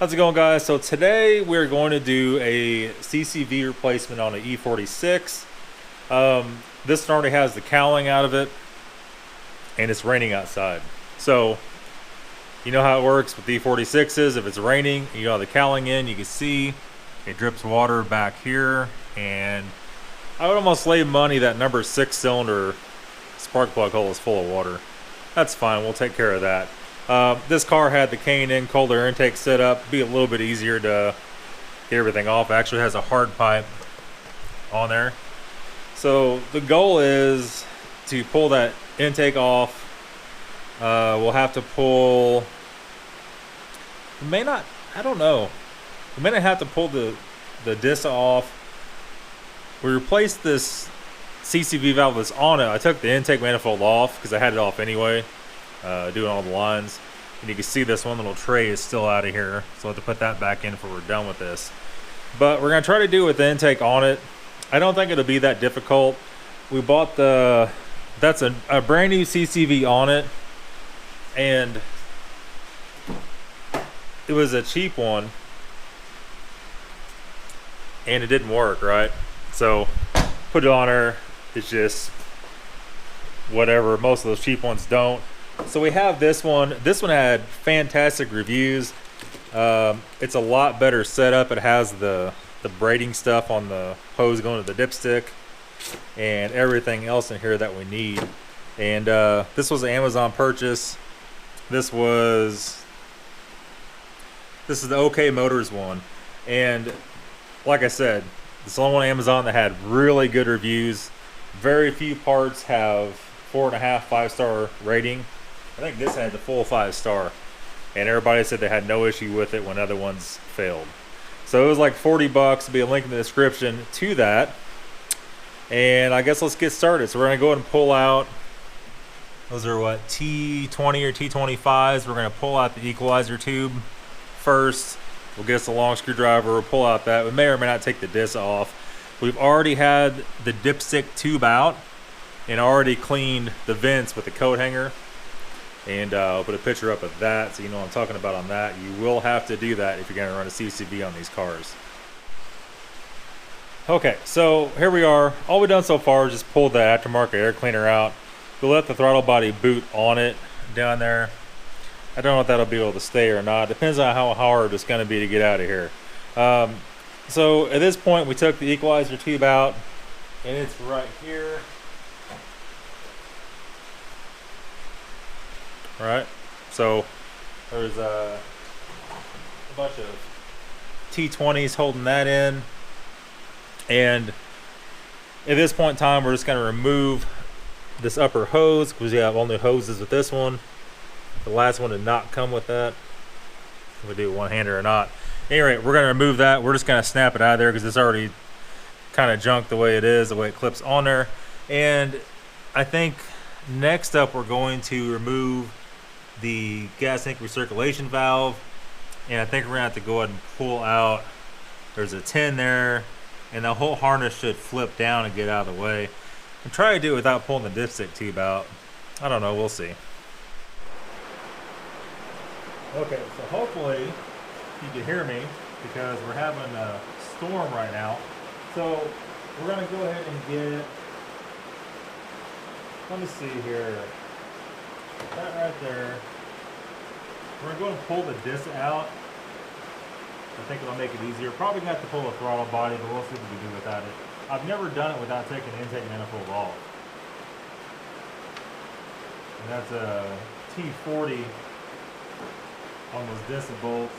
How's it going, guys? So today we're going to do a CCV replacement on an E46. This one already has the cowling out of it, and it's raining outside. So you know how it works with E46s. If it's raining, you got the cowling in, you can see it drips water back here, and I would almost lay money that number 6 cylinder spark plug hole is full of water. That's fine, we'll take care of that. This car had the K&N cold air intake set up. Be a little bit easier to get everything off. It actually has a hard pipe on there. So the goal is to pull that intake off. We'll have to pull, we may not, I don't know. We may not have to pull the disc off. We replaced this CCV valve that's on it. I took the intake manifold off because I had it off anyway. Doing all the lines, and you can see this one little tray is still out of here, so I'll have to put that back in before we're done with this. But we're gonna try to do it with the intake on it. I don't think it'll be that difficult. We bought that's a brand new CCV on it, and it was a cheap one, and it didn't work right. So put it on her. It's just whatever. Most of those cheap ones don't. So we have this one. This one had fantastic reviews. It's a lot better setup. It has the braiding stuff on the hose going to the dipstick and everything else in here that we need. And this was an Amazon purchase. This is the OK Motors one. And like I said, it's the only one on Amazon that had really good reviews. Very few parts have 4.5, 5-star rating. I think this had the full 5-star, and everybody said they had no issue with it when other ones failed. So it was like 40 bucks. There'll be a link in the description to that. And I guess let's get started. So we're gonna go ahead and pull out, those are what, T20 or T25s. We're gonna pull out the equalizer tube first. We'll get us a long screwdriver, we'll pull out that. We may or may not take the disc off. We've already had the dipstick tube out and already cleaned the vents with the coat hanger. And I'll put a picture up of that so you know what I'm talking about on that. You will have to do that if you're going to run a CCV on these cars. Okay, so here we are. All we've done so far is just pulled the aftermarket air cleaner out. We'll let the throttle body boot on it down there. I don't know if that'll be able to stay or not. Depends on how hard it's going to be to get out of here. So at this point, we took the equalizer tube out, and it's right here. Right, so there's a bunch of T20s holding that in, and at this point in time we're just going to remove this upper hose because we have all new hoses with this one. The last one did not come with that. If we do it one-hander or not. Anyway, we're going to remove that. We're just going to snap it out of there because it's already kind of junk the way it is, the way it clips on there. And I think next up we're going to remove the gas tank recirculation valve, and I think we're gonna have to go ahead and pull out, there's a 10 there, and the whole harness should flip down and get out of the way. And try to do it without pulling the dipstick tube out. I don't know, we'll see. Okay, so hopefully you can hear me because we're having a storm right now. So we're gonna go ahead and get, let me see here. That right there. We're going to go and pull the disc out. I think it'll make it easier. Probably going to have to pull the throttle body, but we'll see what we can do without it. I've never done it without taking the intake manifold off. And that's a T40 on those disc bolts.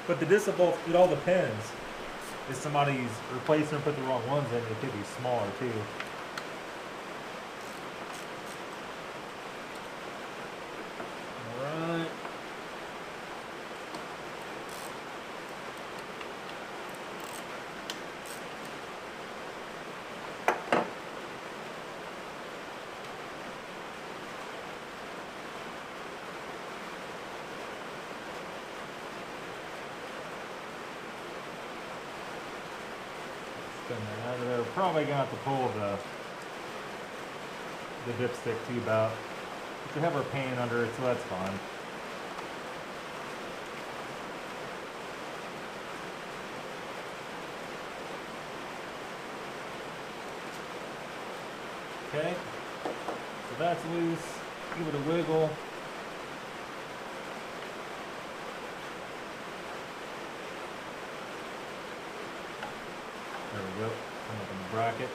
But the disc bolts, it all depends. If somebody's replacing or put the wrong ones in, it could be smaller too. Alright. Spin that out of there. We're probably gonna have to pull the dipstick tube out. But you have our pan under it, so that's fine. Okay, so that's loose. Give it a wiggle. There we go. Come up in the bracket.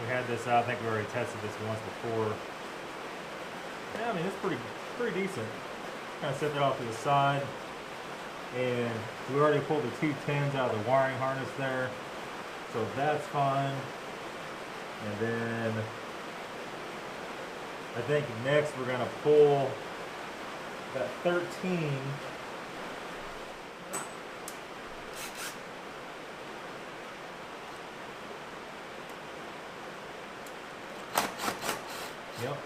We had this out. I think we already tested this once before. Yeah, I mean it's pretty decent. Kind of set that off to the side, and we already pulled the 2 10s out of the wiring harness there, so that's fine. And then I think next we're gonna pull that 13. Yep.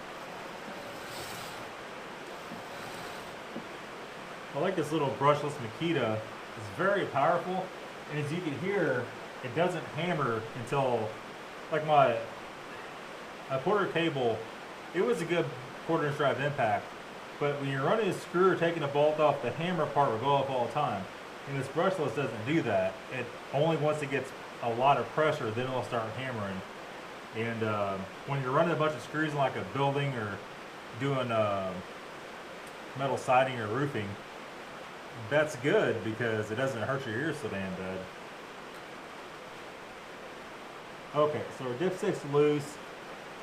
I like this little brushless Makita. It's very powerful, and as you can hear, it doesn't hammer until, like my quarter cable, it was a good 1/4" drive impact, but when you're running a screw or taking a bolt off, the hammer part will go off all the time. And this brushless doesn't do that. It only once it gets a lot of pressure, then it'll start hammering. And when you're running a bunch of screws in like a building or doing metal siding or roofing, that's good because it doesn't hurt your ears so damn bad. Okay, so our dipstick's loose.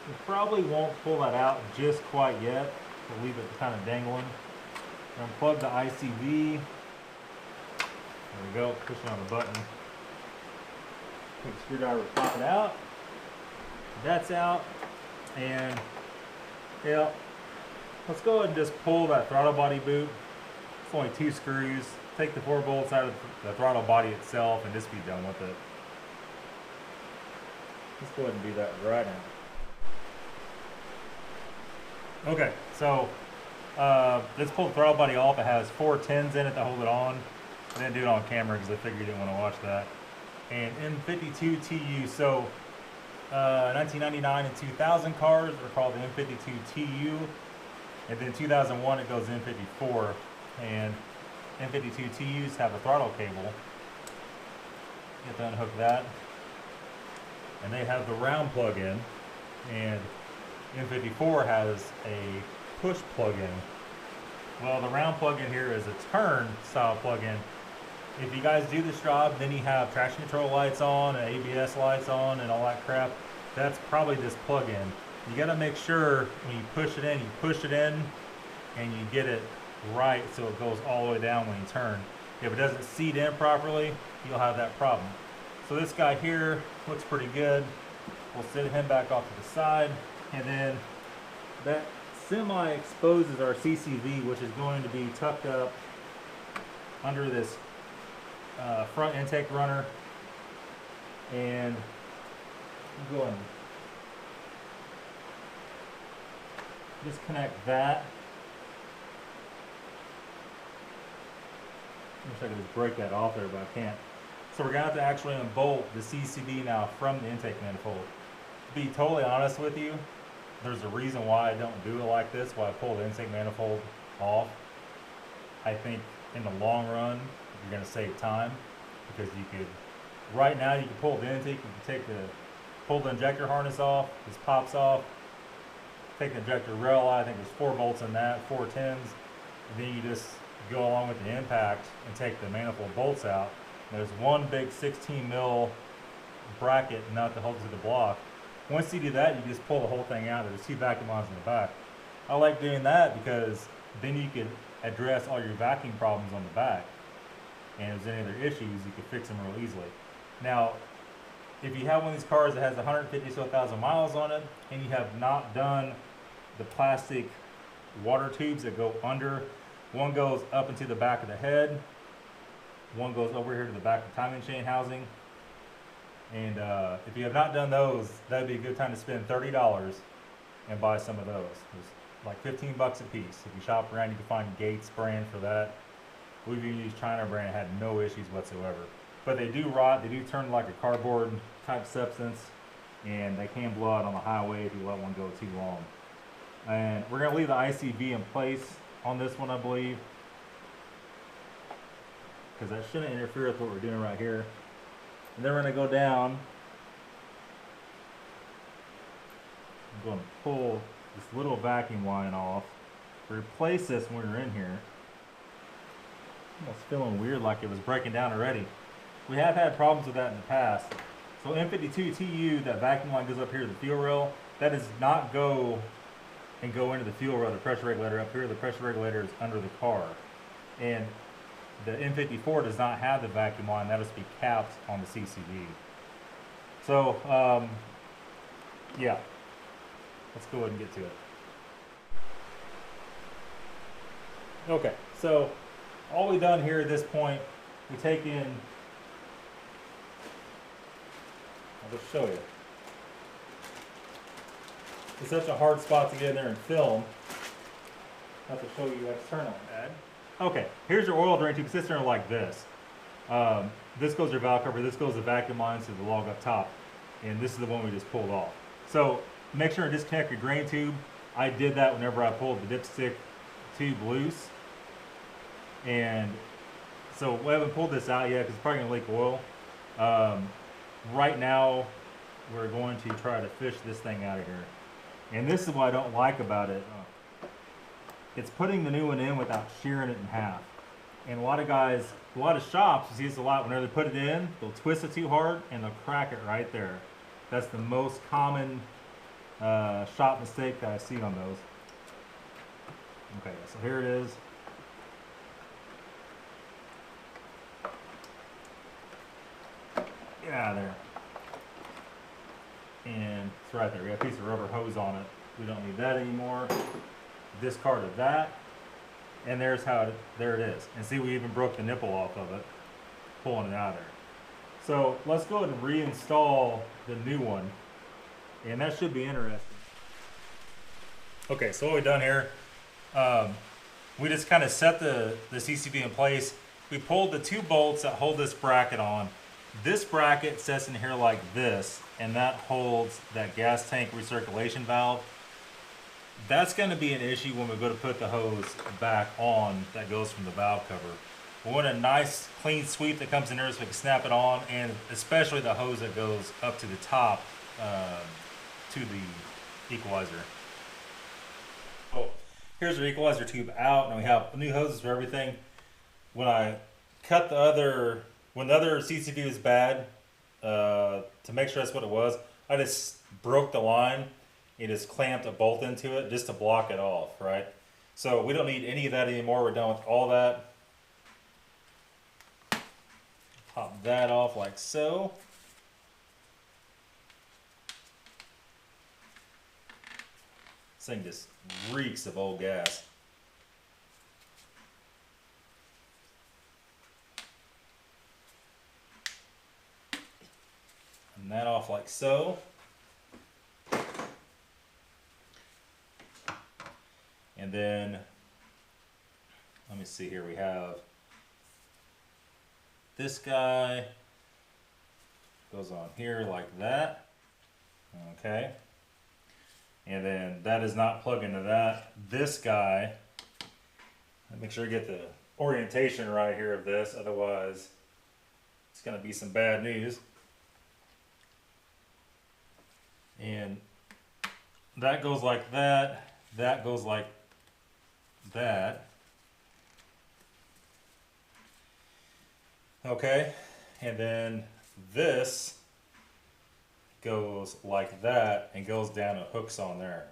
We probably won't pull that out just quite yet. We'll leave it kind of dangling. Unplug the ICV. There we go, pushing on the button. Take the screwdriver, pop it out. That's out. And yeah, let's go ahead and just pull that throttle body boot. It's only 2 screws. Take the 4 bolts out of the throttle body itself and just be done with it. Let's go ahead and do that right now. Okay, so let's pull the throttle body off. It has 4 10s in it to hold it on. I didn't do it on camera because I figured you didn't want to watch that. And M52 TU, so 1999 and 2000 cars are called the M52 TU, and then 2001 it goes M54, and M52 TUs have a throttle cable. You have to unhook that, and they have the round plug-in, and M54 has a push plug-in. Well, the round plug-in here is a turn style plug-in. If you guys do this job, then you have traction control lights on and ABS lights on and all that crap. That's probably this plug-in. You got to make sure when you push it in and you get it right so it goes all the way down when you turn. If it doesn't seat in properly, you'll have that problem. So this guy here looks pretty good. We'll set him back off to the side, and then that semi exposes our CCV, which is going to be tucked up under this front intake runner, and go ahead and disconnect that. I wish I could just break that off there, but I can't. So we're going to have to actually unbolt the CCV now from the intake manifold. To be totally honest with you, there's a reason why I don't do it like this, why I pull the intake manifold off. I think in the long run, you're going to save time, because you could, right now you can pull the intake, you can pull the injector harness off, this pops off, take the injector rail out, I think there's 4 bolts in that, 4 10s, and then you just go along with the impact and take the manifold bolts out. And there's one big 16 mil bracket nut that holds to the block. Once you do that, you just pull the whole thing out. There's 2 vacuum lines in the back. I like doing that because then you can address all your vacuum problems on the back. And if there's any other issues, you can fix them real easily. Now, if you have one of these cars that has 150,000 miles on it, and you have not done the plastic water tubes that go under, one goes up into the back of the head, one goes over here to the back of the timing chain housing. And if you have not done those, that'd be a good time to spend $30 and buy some of those. It's like 15 bucks a piece. If you shop around, you can find Gates brand for that. We've even used China brand, had no issues whatsoever. But they do rot, they do turn like a cardboard type substance. and they can blow out on the highway if you let one go too long. And we're gonna leave the ICV in place on this one, I believe, because that shouldn't interfere with what we're doing right here. And then we're gonna go down. I'm going to pull this little vacuum line off, replace this when we were in here. Almost feeling weird like it was breaking down already. We have had problems with that in the past. So M52 TU, that vacuum line goes up here to the fuel rail. That does not go into the fuel rail, the pressure regulator up here. The pressure regulator is under the car. And the M54 does not have the vacuum line. That has to be capped on the CCV. So, yeah. Let's go ahead and get to it. Okay, so all we've done here at this point, we take in, I'll just show you. It's such a hard spot to get in there and film. I'll have to show you external, Ed. Okay, here's your oil drain tube. It sits there like this. This goes your valve cover, this goes the vacuum lines to the log up top, and this is the one we just pulled off. So make sure to disconnect your drain tube. I did that whenever I pulled the dipstick tube loose. And so we haven't pulled this out yet because it's probably going to leak oil. Right now, we're going to try to fish this thing out of here. And this is what I don't like about it. It's putting the new one in without shearing it in half. And a lot of guys, a lot of shops, you see this a lot, whenever they put it in, they'll twist it too hard and they'll crack it right there. That's the most common shop mistake that I see on those. Okay, so here it is. Get out of there. And it's right there. We got a piece of rubber hose on it. We don't need that anymore. Discarded that. And there's how it, there it is. And see, we even broke the nipple off of it, pulling it out of there. So let's go ahead and reinstall the new one. And that should be interesting. Okay, so what we've done here, we just kind of set the CCV in place. We pulled the two bolts that hold this bracket on. This bracket sits in here like this, and that holds that gas tank recirculation valve. That's going to be an issue when we go to put the hose back on that goes from the valve cover. We want a nice clean sweep that comes in there so we can snap it on, and especially the hose that goes up to the top to the equalizer. So here's our equalizer tube out, and we have new hoses for everything. When I cut the other, when the other CCV was bad, to make sure that's what it was, I just broke the line and just clamped a bolt into it just to block it off, right? So we don't need any of that anymore. We're done with all that. Pop that off like so. This thing just reeks of old gas. And that off like so. And then, let me see here, we have this guy goes on here like that. Okay. And then that is not plugged into that. This guy, make sure you get the orientation right here of this, otherwise it's going to be some bad news. And that goes like that, that goes like that. Okay, and then this goes like that and goes down and hooks on there.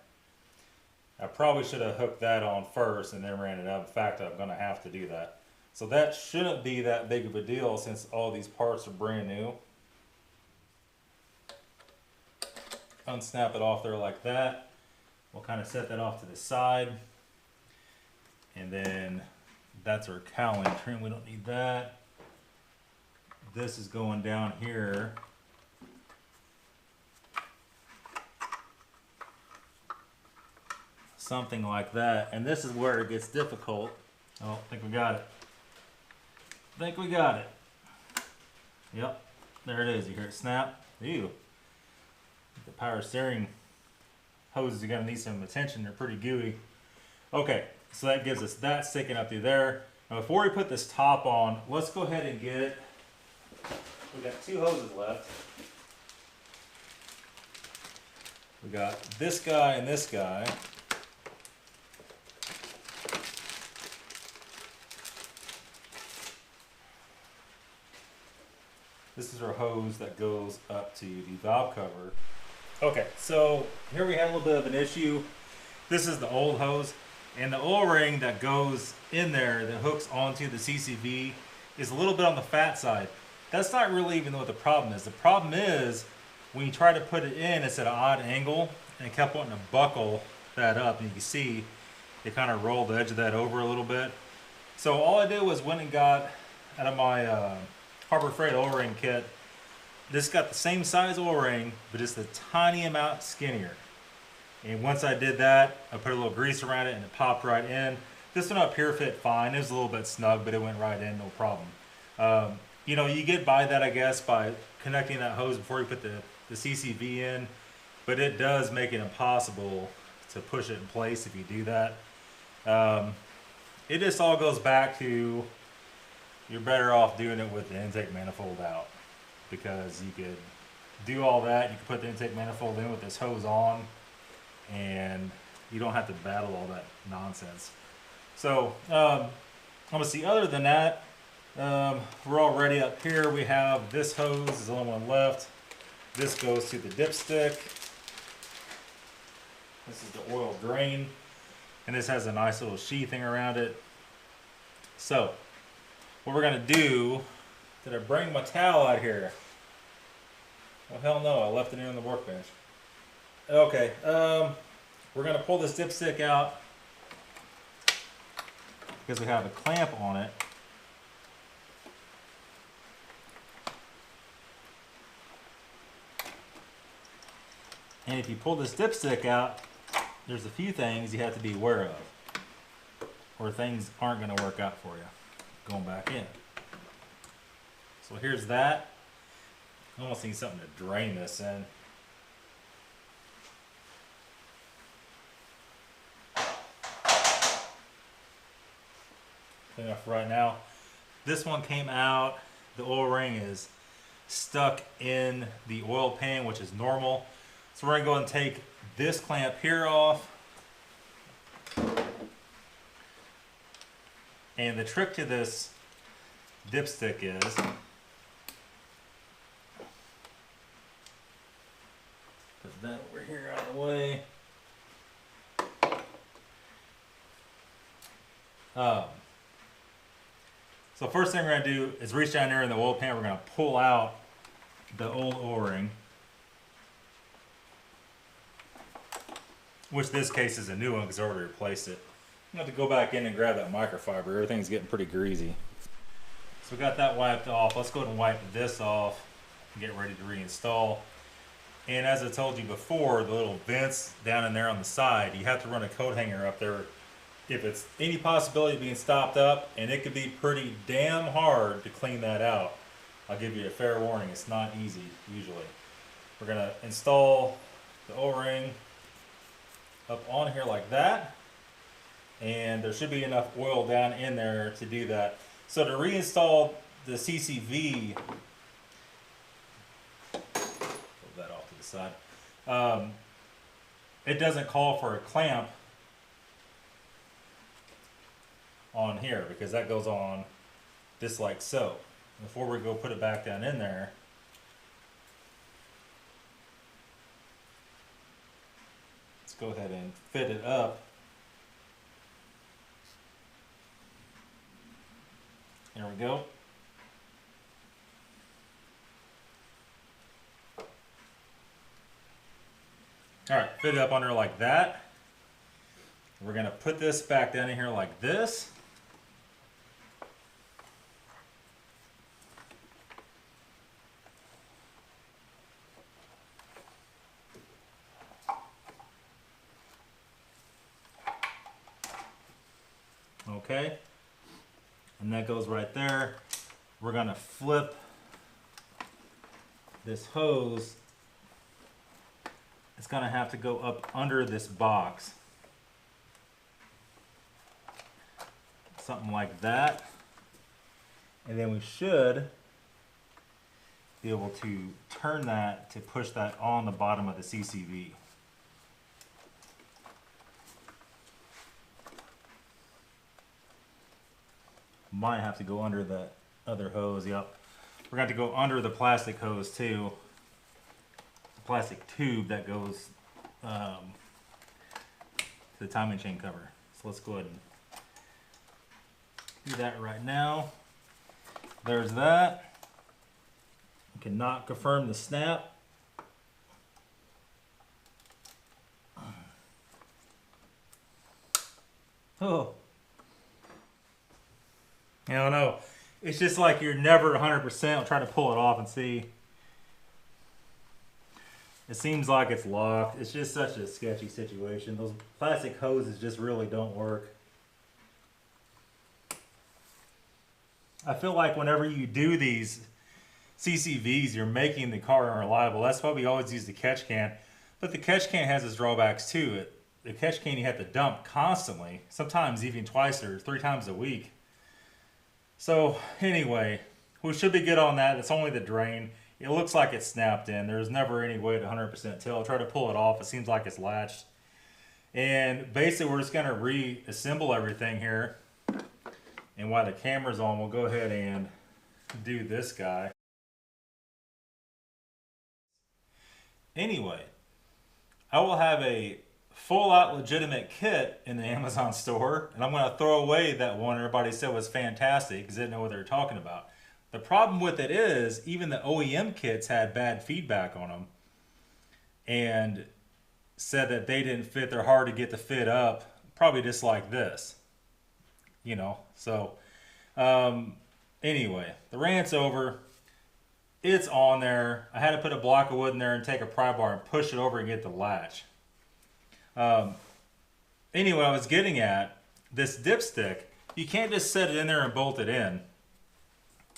I probably should have hooked that on first and then ran it up. In fact, I'm going to have to do that. So that shouldn't be that big of a deal since all these parts are brand new. Unsnap it off there like that. We'll kind of set that off to the side. And then that's our cowling trim. We don't need that. This is going down here. Something like that. And this is where it gets difficult. Oh, I think we got it. I think we got it. Yep. There it is. You hear it snap? Ew. The power steering hoses are going to need some attention. They're pretty gooey. Okay, so that gives us that sticking up through there. Now before we put this top on, let's go ahead and get, we got 2 hoses left. We got this guy and this guy. This is our hose that goes up to the valve cover. Okay, so here we have a little bit of an issue. This is the old hose, and the O-ring that goes in there that hooks onto the CCV is a little bit on the fat side. That's not really even what the problem is. The problem is when you try to put it in, it's at an odd angle, and it kept wanting to buckle that up, and you can see it kind of rolled the edge of that over a little bit. So all I did was went and got out of my Harbor Freight O-ring kit. This got the same size O-ring, but just a tiny amount skinnier. And once I did that, I put a little grease around it and it popped right in. This one up here fit fine. It was a little bit snug, but it went right in, no problem. You know, you get by that, I guess, by connecting that hose before you put the CCV in, but it does make it impossible to push it in place if you do that. It just all goes back to you're better off doing it with the intake manifold out, because you could do all that. You could put the intake manifold in with this hose on, and you don't have to battle all that nonsense. So let's see, other than that, we're all ready up here. We have this hose, is the only one left. This goes to the dipstick. This is the oil drain, and this has a nice little sheathing around it. So what we're gonna do, did I bring my towel out here? Well, hell no, I left it here on the workbench. Okay, we're gonna pull this dipstick out because we have a clamp on it. And if you pull this dipstick out, there's a few things you have to be aware of, or things aren't going to work out for you going back in. So here's that. I almost need something to drain this in. Clean enough right now. This one came out, the oil ring is stuck in the oil pan, which is normal. So we're going to go and take this clamp here off. And the trick to this dipstick is put that over here out of the way. So first thing we're going to do is reach down there in the oil pan. We're going to pull out the old O-ring, which this case is a new one because I already replaced it. I'm going to have to go back in and grab that microfiber. Everything's getting pretty greasy. So we got that wiped off. Let's go ahead and wipe this off and get ready to reinstall. And as I told you before, the little vents down in there on the side, you have to run a coat hanger up there if it's any possibility of being stopped up, and it could be pretty damn hard to clean that out. I'll give you a fair warning, it's not easy usually. We're going to install the O-ring up on here like that, and there should be enough oil down in there to do that. So to reinstall the CCV, put that off to the side, it doesn't call for a clamp on here because that goes on just like so. Before we go put it back down in there, let's go ahead and fit it up. There we go. All right, fit it up under like that. We're gonna put this back down in here like this. Okay, and that goes right there. We're gonna flip this hose it's gonna have to go up under this box. Something like that. And then we should be able to turn that to push that on the bottom of the CCV. Might have to go under the other hose. Yep. We're going to go under the plastic hose too. The plastic tube that goes to the timing chain cover. So let's go ahead and do that right now. There's that. You cannot confirm the snap. Oh. I don't know. It's just like you're never 100%. I'll try to pull it off and see. It seems like it's locked. It's just such a sketchy situation. Those plastic hoses just really don't work. I feel like whenever you do these CCVs, you're making the car unreliable. That's why we always use the catch can. But the catch can has its drawbacks too. The catch can you have to dump constantly, sometimes even twice or 3 times a week. So anyway, we should be good on that. It's only the drain. It looks like it's snapped in. There's never any way to 100% tell. I'll try to pull it off. It seems like it's latched. And basically we're just going to reassemble everything here. And while the camera's on, we'll go ahead and do this guy. Anyway, I will have a full-out legitimate kit in the Amazon store, and I'm going to throw away that one everybody said was fantastic because they didn't know what they were talking about. The problem with it is even the OEM kits had bad feedback on them and said that they didn't fit. They're hard to get to fit up, probably just like this, you know. So anyway, the rant's over. It's on there. I had to put a block of wood in there and take a pry bar and push it over and get the latch. Anyway, I was getting at this dipstick. You can't just set it in there and bolt it in.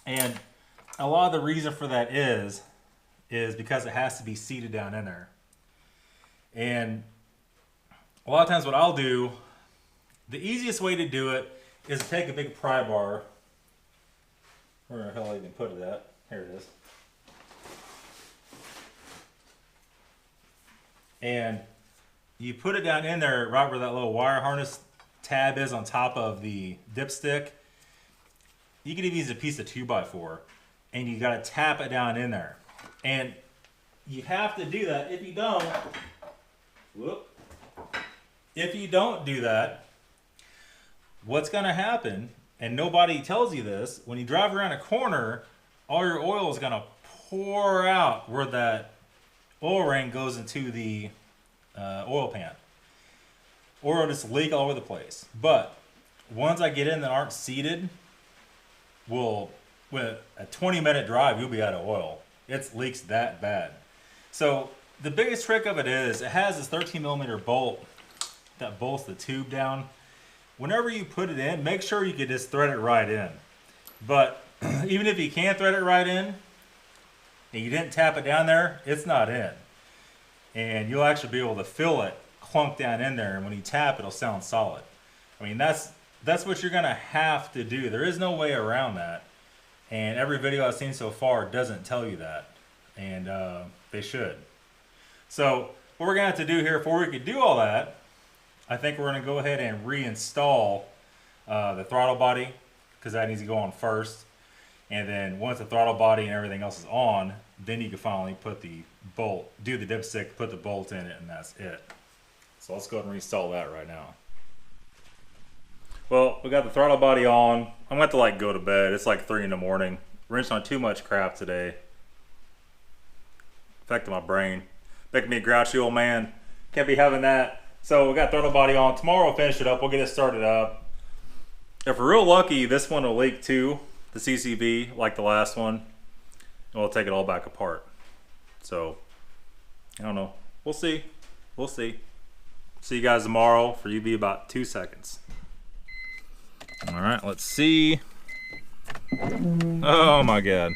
And a lot of the reason for that is because it has to be seated down in there. And a lot of times what I'll do, the easiest way to do it is to take a big pry bar. Where the hell I even put it at? Here it is. And you put it down in there right where that little wire harness tab is on top of the dipstick. You could even use a piece of 2x4 and you got to tap it down in there. And you have to do that. If you don't, do that, what's going to happen, and nobody tells you this, when you drive around a corner, all your oil is going to pour out where that oil ring goes into the oil pan, or it'll just leak all over the place. But ones I get in that aren't seated, with a 20-minute drive, you'll be out of oil. It leaks that bad. So the biggest trick of it is it has this 13mm bolt that bolts the tube down. Whenever you put it in, make sure you can just thread it right in. But even if you can't thread it right in and you didn't tap it down there, it's not in. And you'll actually be able to feel it clunk down in there, and when you tap, it'll sound solid. I mean, that's what you're gonna have to do. There is no way around that. And every video I've seen so far doesn't tell you that. And they should. So what we're gonna have to do here before we can do all that, I think we're gonna go ahead and reinstall the throttle body, because that needs to go on first. And then once the throttle body and everything else is on, then you can finally put the bolt, do the dipstick, put the bolt in it, and that's it. So let's go ahead and reinstall that right now. Well, we got the throttle body on. I'm gonna have to like go to bed. It's like 3 in the morning. Rinsed on too much crap today. Affected my brain. Making me a grouchy old man. Can't be having that. So we got throttle body on. Tomorrow we'll finish it up. We'll get it started up. If we're real lucky, this one will leak too, the CCV, like the last one. And we'll take it all back apart. So, I don't know. We'll see. We'll see. See you guys tomorrow. For you to be about 2 seconds. All right, let's see. Oh my God.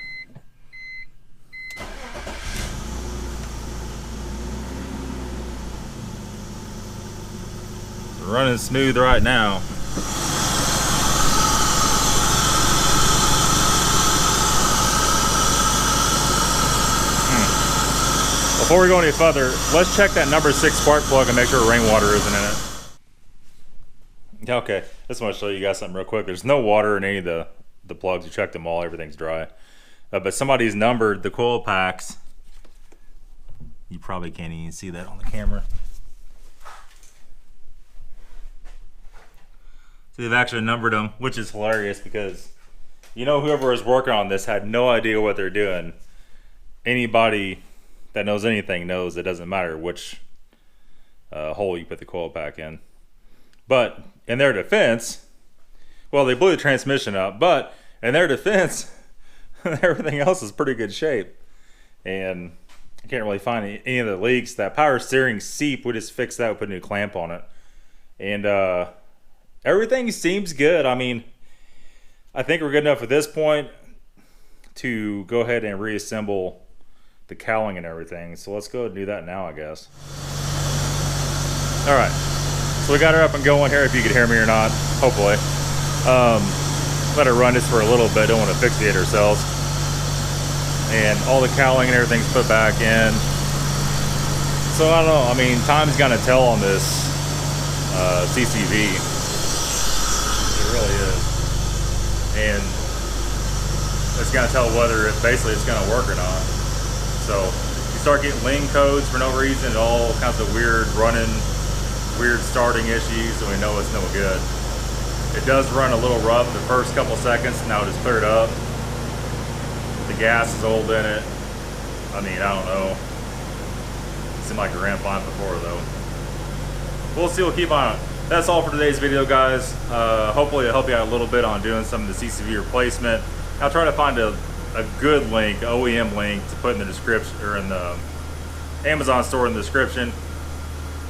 running smooth right now. Before we go any further, let's check that number 6 spark plug and make sure rainwater isn't in it. Okay, just want to show you guys something real quick. There's no water in any of the plugs. You checked them all, everything's dry. But somebody's numbered the coil packs. You probably can't even see that on the camera. So they've actually numbered them, which is hilarious because, you know, whoever was working on this had no idea what they're doing. Anybody that knows anything knows it doesn't matter which hole you put the coil pack in. But in their defense, well, they blew the transmission up, but in their defense, everything else is pretty good shape. And I can't really find any of the leaks. That power steering seep, we just fixed that, we put a new clamp on it. And everything seems good. I mean, I think we're good enough at this point to go ahead and reassemble the cowling and everything. So let's go and do that now, I guess. All right, so we got her up and going here, if you could hear me or not, hopefully. Let her run just for a little bit, don't want to asphyxiate ourselves. And all the cowling and everything's put back in. So I don't know, I mean, time's gonna tell on this CCV. It really is. And it's gonna tell whether basically it's gonna work or not. So you start getting lane codes for no reason, all kinds of weird running, weird starting issues, and we know it's no good. It does run a little rough the first couple seconds. Now it is cleared up. The gas is old in it. I mean, I don't know. It seemed like it ran fine before though. We'll see, we'll keep on it. That's all for today's video, guys. Hopefully it'll help you out a little bit on doing some of the CCV replacement. I'll try to find a good link, OEM link, to put in the description or in the Amazon store in the description.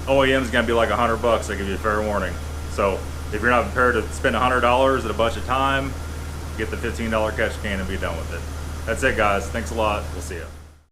OEM is gonna be like $100. I give you a fair warning. So if you're not prepared to spend $100 at a bunch of time, get the $15 catch can and be done with it. That's it, guys. Thanks a lot. We'll see you.